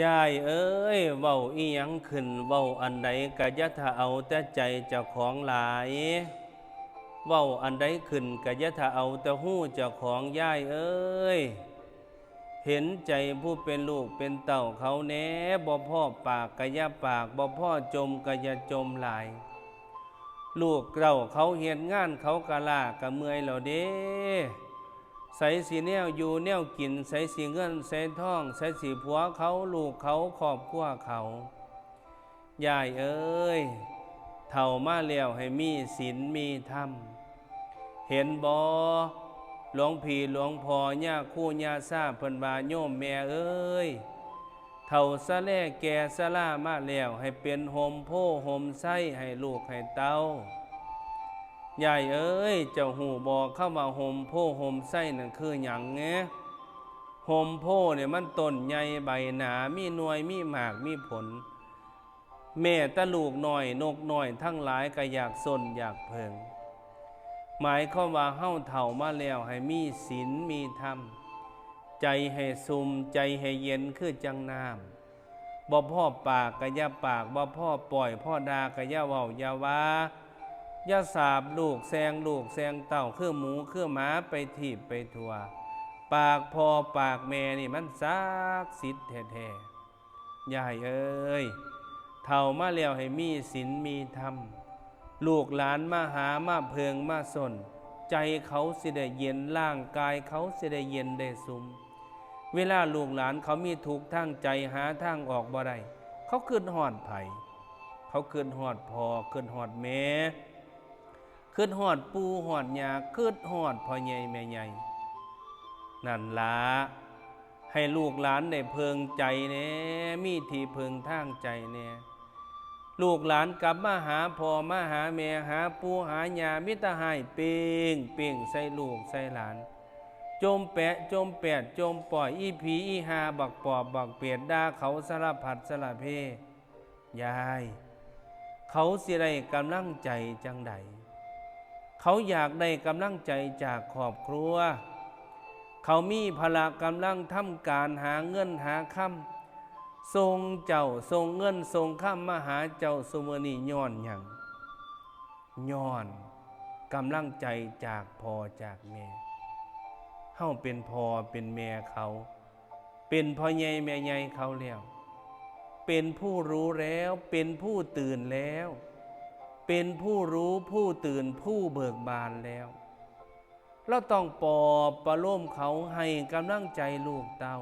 ยายเอ้ยเว้าอีหยังขึ้นเว้าอันใดกะยะทะเอาแต่ใจเจ้าของหลายเว้าอันใดขึ้นกะยะทะเอาแต่หู้เจ้าของยายเอ้ยเห็นใจผู้เป็นลูกเป็นเต่าเขาแหน่บ่พ่อปากกะยะปากบ่พ่อจมกะยะจมหลายลูกเราเขาเฮ็ดงานเขากะลากะเมื่อยแล้วเด้ใส่สีแนวอยู่แนวกินใส่สีเงินใส่ทองใส่สีผัวเขาลูกเขาครอบครัวเขายายเอ้ยเท่ามาแล้วให้มีศีลมีธรรมเห็นบ่หลวงพี่หลวงพ่อย่าคู่ย่าซาเพิ่นว่าโยมแม่เอ้ยเท่าซะแลแก่ซะล่ามาแล้วให้เป็นโฮมโพโฮมไส้ให้ลูกให้เต้ายายเอ้ยเจ้าหูบอกเข้ามาโฮมโพโฮมไส้นั่นคือหยังแงโฮมโพเนี่ยมันต้นใหญ่ใบหนามีหน่วยมีหมากมีผลแม่ตะลูกหน่อยนกหน่อยทั้งหลายก็อยากสนอยากเพิงหมายความว่าเฮาเฒ่ามาแล้วให้มีศีลมีธรรมใจให้ซุมใจให้เย็นคือจังน้ำบ่พ่อปากกะอย่าปากบ่พ่อปล่อยพ่อดากะอย่าเว้าอย่าว่าอย่าสาบลูกแซงเต่าคือหมูคือหมาไปถีบไปทัวปากพอปากแม่นี่มันศักดิ์สิทธิ์แท้ๆยายเอ้ยเฒ่ามาแล้วให้มีศีลมีธรรมลูกหลานมาหามาเพิงมาสนใจเขาสิได้เย็นร่างกายเขาสิได้เย็นได้สุมเวลาลูกหลานเขามีทุกข์ทางใจหาทางออกบ่ได้เขาขึ้นหอดไผเขาขึ้นหอดพ่อขึ้นหอดแม่ขึ้นหอดปู่หอดย่าขึ้นหอดพ่อใหญ่แม่ใหญ่นั่นล่ะให้ลูกหลานได้เพิงใจแน่มีที่เพิงทางใจแน่ลูกหลานกลับมาหาพ่อมาหาแม่หาปู่หาย่ามิตรหายเป่งใส่ลูกใส่หลานจมแปะจมแปดจมปล่อยอีผีอีหาบักปอบบักเปียดด่าเขาสารพัดสารเพยายเขาสิได้กำลังใจจังใดเขาอยากได้กำลังใจจากครอบครัวเขามีพละกำลังทำการหาเงินหาคำทรงเจ้าทรงเงินทรงคำมาหาเจ้าสุมนีย้อนหยังย้อนกำลังใจจากพ่อจากแม่เฮาเป็นพ่อเป็นแม่เขาเป็นพ่อใหญ่แม่ใหญ่เขาแล้วเป็นผู้รู้แล้วเป็นผู้ตื่นแล้วเป็นผู้รู้ผู้ตื่นผู้เบิกบานแล้วเราต้องปลอบประโลมเขาให้กำลังใจลูกเต้า